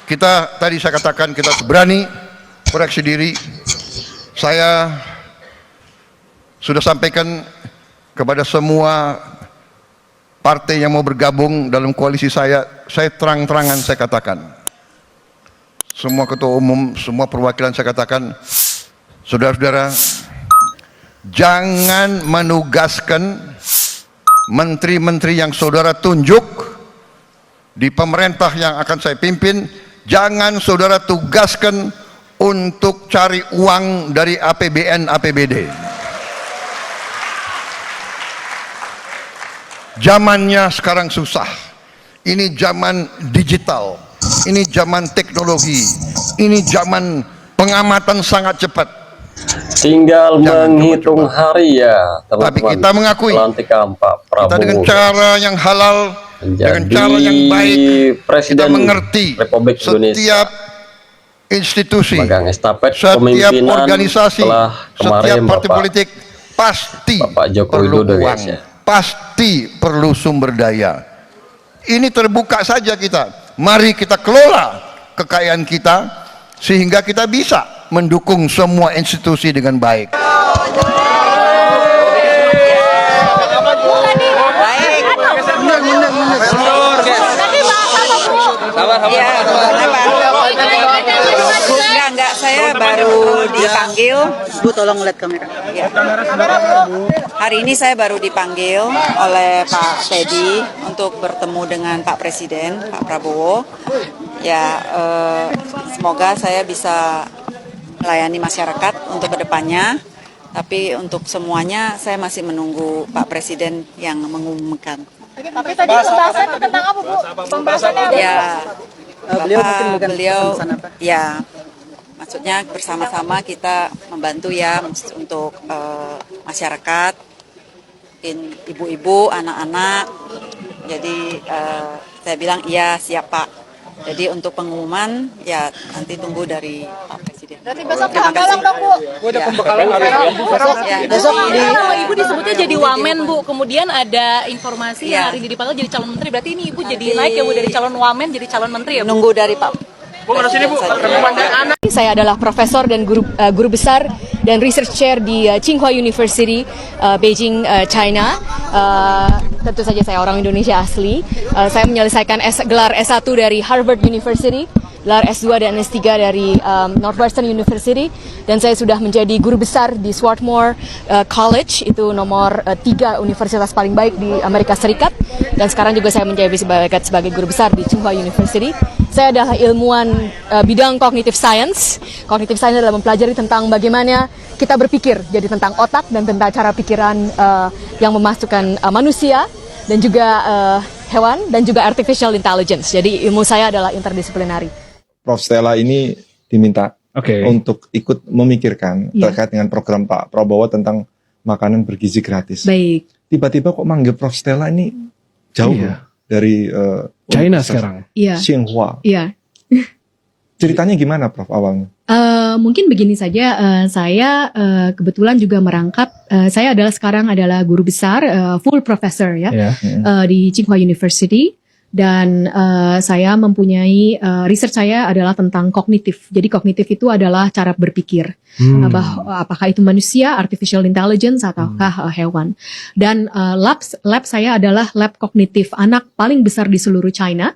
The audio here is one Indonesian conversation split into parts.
Kita tadi saya katakan kita berani koreksi diri. Saya sudah sampaikan kepada semua partai yang mau bergabung dalam koalisi saya terang-terangan saya katakan. Semua ketua umum, semua perwakilan saya katakan, saudara-saudara, jangan menugaskan menteri-menteri yang saudara tunjuk di pemerintah yang akan saya pimpin, jangan saudara tugaskan untuk cari uang dari APBN, APBD. Zamannya sekarang susah. Ini zaman digital, ini zaman teknologi, ini zaman pengamatan sangat cepat. Tinggal menghitung hari ya, teman-teman. Tapi kita mengakui pelantikan Pak Prabowo kita dengan cara yang halal, dengan cara yang baik, kita mengerti Republik setiap institusi, estafet setiap organisasi, setiap partai politik pasti Bapak Joko perlu Widodo, uang, guys, ya. pasti perlu sumber daya. Ini terbuka saja kita. Mari kita kelola kekayaan kita sehingga kita bisa mendukung semua institusi dengan baik. Enggak, saya baru dipanggil. Bu, tolong lihat kamera. Ya. Hari ini saya baru dipanggil oleh Pak Teddy untuk bertemu dengan Pak Presiden, Pak Prabowo. Ya, semoga saya bisa melayani masyarakat untuk kedepannya. Tapi untuk semuanya saya masih menunggu Pak Presiden yang mengumumkan. Tapi tadi pembahasan tentang apa, Bu? Pembahasannya apa? Ya, beliau ya, maksudnya bersama-sama kita membantu ya untuk masyarakat, ibu-ibu, anak-anak. Jadi saya bilang iya siap Pak. Jadi untuk pengumuman ya nanti tunggu dari Pak Presiden. Berarti besok pembekalan dong, Bu. Ya. Besok kalau Ibu disebutnya jadi wamen, Bu. Kemudian ada informasi yang hari ini dipanggil jadi calon menteri. Berarti ini Ibu jadi naik ya, Bu, dari calon wamen jadi calon menteri ya, Bu? Nunggu dari Pak. Saya adalah profesor dan guru besar dan research chair di Tsinghua University, Beijing, China. Tentu saja saya orang Indonesia asli. Saya menyelesaikan gelar S1 dari Harvard University, gelar S2 dan S3 dari Northwestern University, dan saya sudah menjadi guru besar di Swarthmore College, itu nomor 3 universitas paling baik di Amerika Serikat, dan sekarang juga saya menjadi sebagai guru besar di Tsinghua University. Saya adalah ilmuwan bidang cognitive science. Cognitive science adalah mempelajari tentang bagaimana kita berpikir, jadi tentang otak dan tentang cara pikiran yang memasukkan manusia dan juga hewan dan juga artificial intelligence. Jadi ilmu saya adalah interdisiplinary. Prof. Stella ini diminta untuk ikut memikirkan terkait dengan program Pak Prabowo tentang makanan bergizi gratis. Baik. Tiba-tiba kok manggil Prof. Stella ini jauh dari China sekarang. Iya. Tsinghua. Iya. Ceritanya gimana, Prof, awalnya? Mungkin begini saja, saya kebetulan juga merangkap, saya sekarang adalah guru besar, full professor ya, di Tsinghua University, dan saya mempunyai research saya adalah tentang kognitif. Jadi kognitif itu adalah cara berpikir, apakah itu manusia, artificial intelligence, ataukah hewan. Dan lab saya adalah lab kognitif anak paling besar di seluruh China.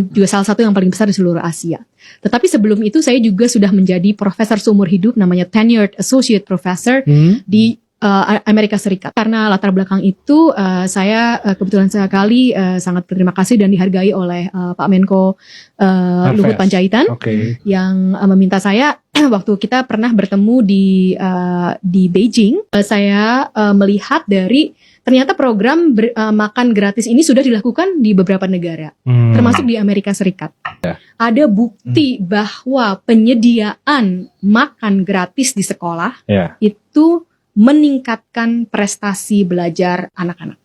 Juga salah satu yang paling besar di seluruh Asia. Tetapi sebelum itu saya juga sudah menjadi profesor seumur hidup, namanya tenured associate professor di Amerika Serikat. Karena latar belakang itu saya kebetulan sekali sangat berterima kasih dan dihargai oleh Pak Menko Luhut Panjaitan yang meminta saya waktu kita pernah bertemu di Beijing, saya melihat dari ternyata program makan gratis ini sudah dilakukan di beberapa negara, termasuk di Amerika Serikat. Ada bukti bahwa penyediaan makan gratis di sekolah itu meningkatkan prestasi belajar anak-anak.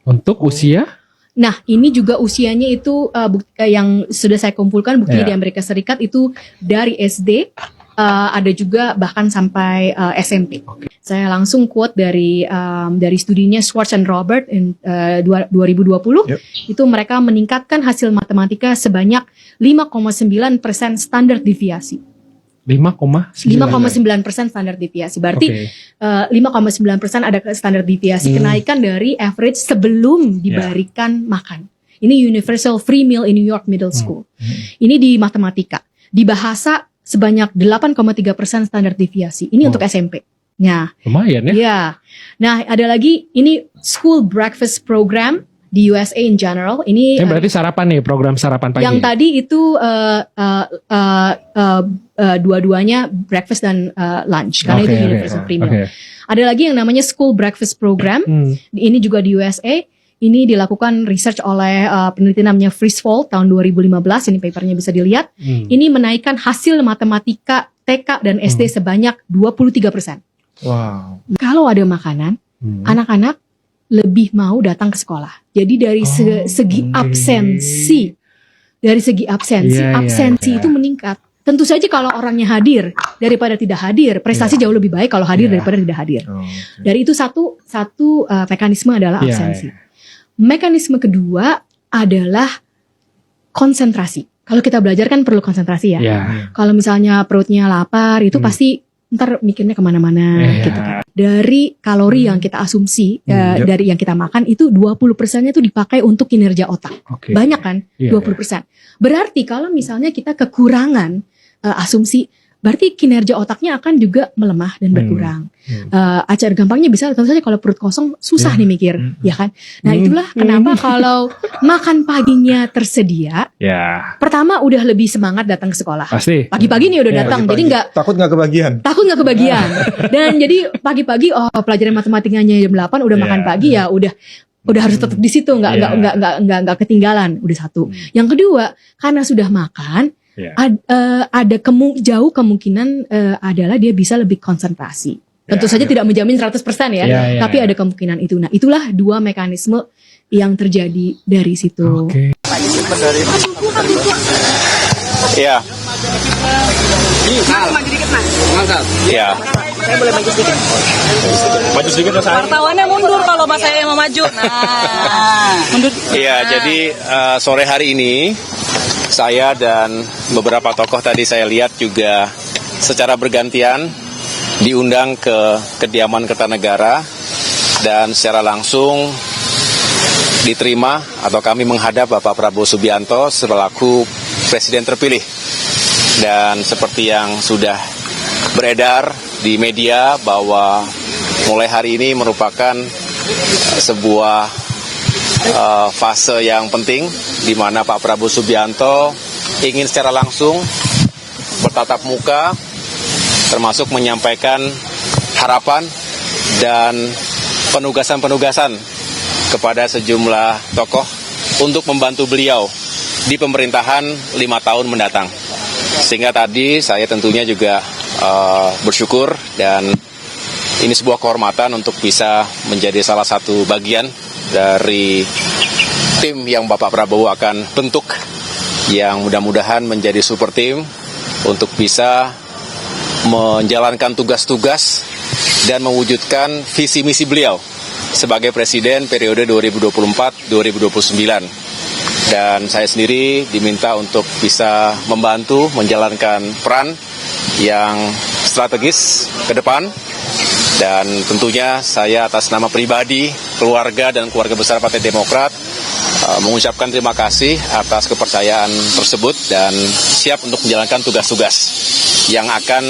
Untuk usia? Nah, ini juga usianya itu yang sudah saya kumpulkan buktinya di Amerika Serikat itu dari SD ada juga bahkan sampai SMP. Saya langsung quote dari studinya Schwartz and Robert in 2020. Itu mereka meningkatkan hasil matematika sebanyak 5,9% standar deviasi. 5,9% standar deviasi. Berarti 5,9% ada standar deviasi kenaikan dari average sebelum diberikan makan. Ini Universal Free Meal in New York Middle School. Ini di matematika. Di bahasa sebanyak 8,3% standar deviasi. Ini untuk SMP. Nah, lumayan ya. Ya. Nah, ada lagi ini School Breakfast Program di USA in general. Ini berarti sarapan nih, program sarapan pagi. Yang tadi itu dua-duanya breakfast dan lunch karena itu universal premium. Ada lagi yang namanya School Breakfast Program. Ini juga di USA. Ini dilakukan research oleh peneliti namanya Frisvold tahun 2015. Ini papernya bisa dilihat. Ini menaikkan hasil matematika TK dan SD sebanyak 23%. Wow. Kalau ada makanan, anak-anak lebih mau datang ke sekolah. Jadi dari segi absensi, absensi itu meningkat. Tentu saja kalau orangnya hadir daripada tidak hadir, prestasi jauh lebih baik kalau hadir daripada tidak hadir. Dari itu satu mekanisme adalah absensi. Mekanisme kedua adalah konsentrasi. Kalau kita belajar kan perlu konsentrasi ya. Kalau misalnya perutnya lapar itu pasti ntar mikirnya kemana-mana gitu kan. Dari kalori yang kita asumsi dari yang kita makan itu 20%-nya itu dipakai untuk kinerja otak. Banyak kan? 20%. Berarti kalau misalnya kita kekurangan asumsi, berarti kinerja otaknya akan juga melemah dan berkurang. Acara gampangnya bisa tentu saja kalau perut kosong susah nih mikir, ya kan? Nah itulah kenapa kalau makan paginya tersedia, pertama udah lebih semangat datang ke sekolah. Pasti. Pagi-pagi nih udah datang, jadi nggak takut nggak kebagian. Dan jadi pagi-pagi pelajaran matematikanya jam 8 udah makan pagi ya udah harus tetap di situ, nggak ketinggalan. Udah satu. Yang kedua, karena sudah makan. Ada jauh kemungkinan adalah dia bisa lebih konsentrasi. Tentu saja tidak menjamin 100% ya, tapi ada kemungkinan itu. Nah, itulah dua mekanisme yang terjadi dari situ. Iya. Iya. Saya boleh maju sedikit? Maju sedikit Mas. Wartawannya mundur kalau Mas saya mau maju. Mundur. Iya, jadi sore hari ini saya dan beberapa tokoh tadi saya lihat juga secara bergantian diundang ke kediaman Kertanegara dan secara langsung diterima atau kami menghadap Bapak Prabowo Subianto selaku Presiden terpilih. Dan seperti yang sudah beredar di media bahwa mulai hari ini merupakan sebuah fase yang penting di mana Pak Prabowo Subianto ingin secara langsung bertatap muka termasuk menyampaikan harapan dan penugasan-penugasan kepada sejumlah tokoh untuk membantu beliau di pemerintahan 5 tahun mendatang. Sehingga tadi saya tentunya juga bersyukur dan ini sebuah kehormatan untuk bisa menjadi salah satu bagian dari tim yang Bapak Prabowo akan bentuk yang mudah-mudahan menjadi super tim untuk bisa menjalankan tugas-tugas dan mewujudkan visi misi beliau sebagai presiden periode 2024-2029. Dan saya sendiri diminta untuk bisa membantu menjalankan peran yang strategis ke depan. Dan tentunya saya atas nama pribadi, keluarga dan keluarga besar Partai Demokrat mengucapkan terima kasih atas kepercayaan tersebut dan siap untuk menjalankan tugas-tugas yang akan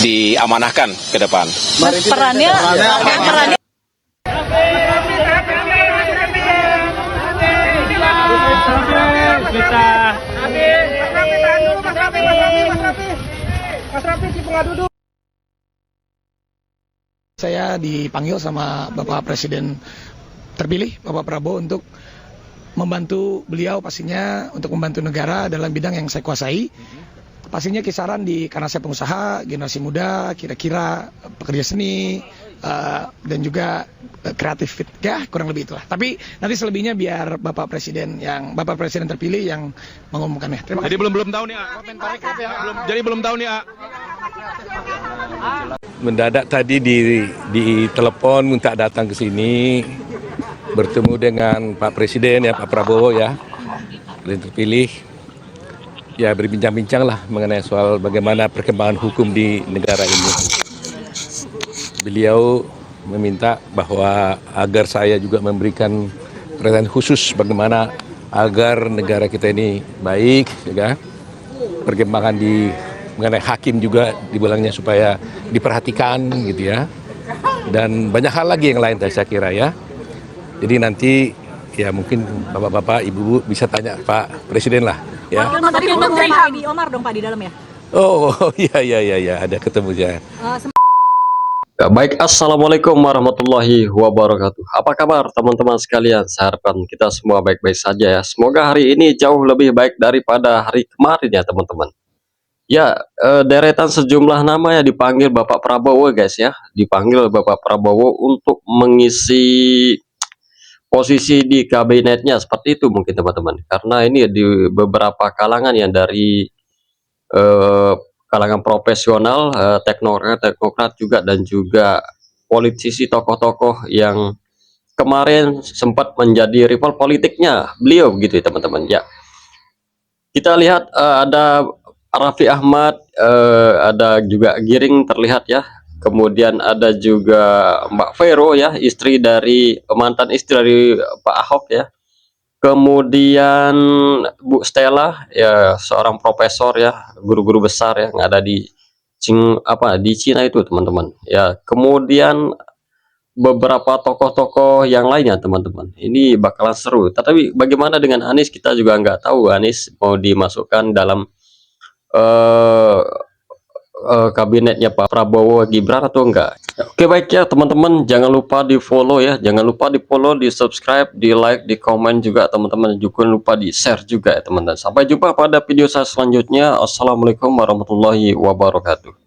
diamanahkan ke depan. Perannya Saya dipanggil sama Bapak Presiden terpilih, Bapak Prabowo, untuk membantu beliau pastinya untuk membantu negara dalam bidang yang saya kuasai. Pastinya kisaran karena saya pengusaha, generasi muda, kira-kira pekerja seni, dan juga kreatif, ya kurang lebih itulah. Tapi nanti selebihnya biar Bapak Presiden terpilih yang mengumumkannya. Terima kasih. Jadi belum tahu nih, A. Jadi belum tahu nih, A. Mendadak tadi di telepon minta datang ke sini bertemu dengan Pak Presiden ya, Pak Prabowo ya, yang terpilih. Ya berbincang-bincang lah mengenai soal bagaimana perkembangan hukum di negara ini. Beliau meminta bahwa agar saya juga memberikan perhatian khusus bagaimana agar negara kita ini baik, ya, perkembangan di mengenai hakim juga dibilangnya supaya diperhatikan gitu ya, dan banyak hal lagi yang lain saya kira ya. Jadi nanti ya mungkin bapak-bapak, ibu-ibu bisa tanya Pak Presiden lah ya. Tadi Menteri Hadi Omar dong Pak di dalam ya? Oh iya ada ketemu ya. Ya, baik, assalamualaikum warahmatullahi wabarakatuh. Apa kabar teman-teman sekalian? Saya harapkan kita semua baik-baik saja ya. Semoga hari ini jauh lebih baik daripada hari kemarin ya teman-teman. Ya, deretan sejumlah nama ya dipanggil Bapak Prabowo guys ya. Dipanggil Bapak Prabowo untuk mengisi posisi di kabinetnya, seperti itu mungkin teman-teman. Karena ini di beberapa kalangan yang dari kalangan profesional, teknokrat juga, dan juga politisi, tokoh-tokoh yang kemarin sempat menjadi rival politiknya beliau gitu ya teman-teman ya. Kita lihat ada Raffi Ahmad, ada juga Giring terlihat ya, kemudian ada juga Mbak Vero ya, istri dari mantan istri dari Pak Ahok ya, kemudian Bu Stella ya, seorang profesor ya, guru-guru besar ya, yang ada di Cina itu teman-teman ya, kemudian beberapa tokoh-tokoh yang lainnya teman-teman. Ini bakalan seru. Tapi bagaimana dengan Anies, kita juga nggak tahu Anies mau dimasukkan dalam kabinetnya Pak Prabowo Gibran atau enggak. Oke baik ya teman-teman, jangan lupa di follow ya, jangan lupa di follow, di subscribe, di like, di komen juga teman-teman, juga lupa di share juga ya teman-teman. Sampai jumpa pada video saya selanjutnya. Assalamualaikum warahmatullahi wabarakatuh.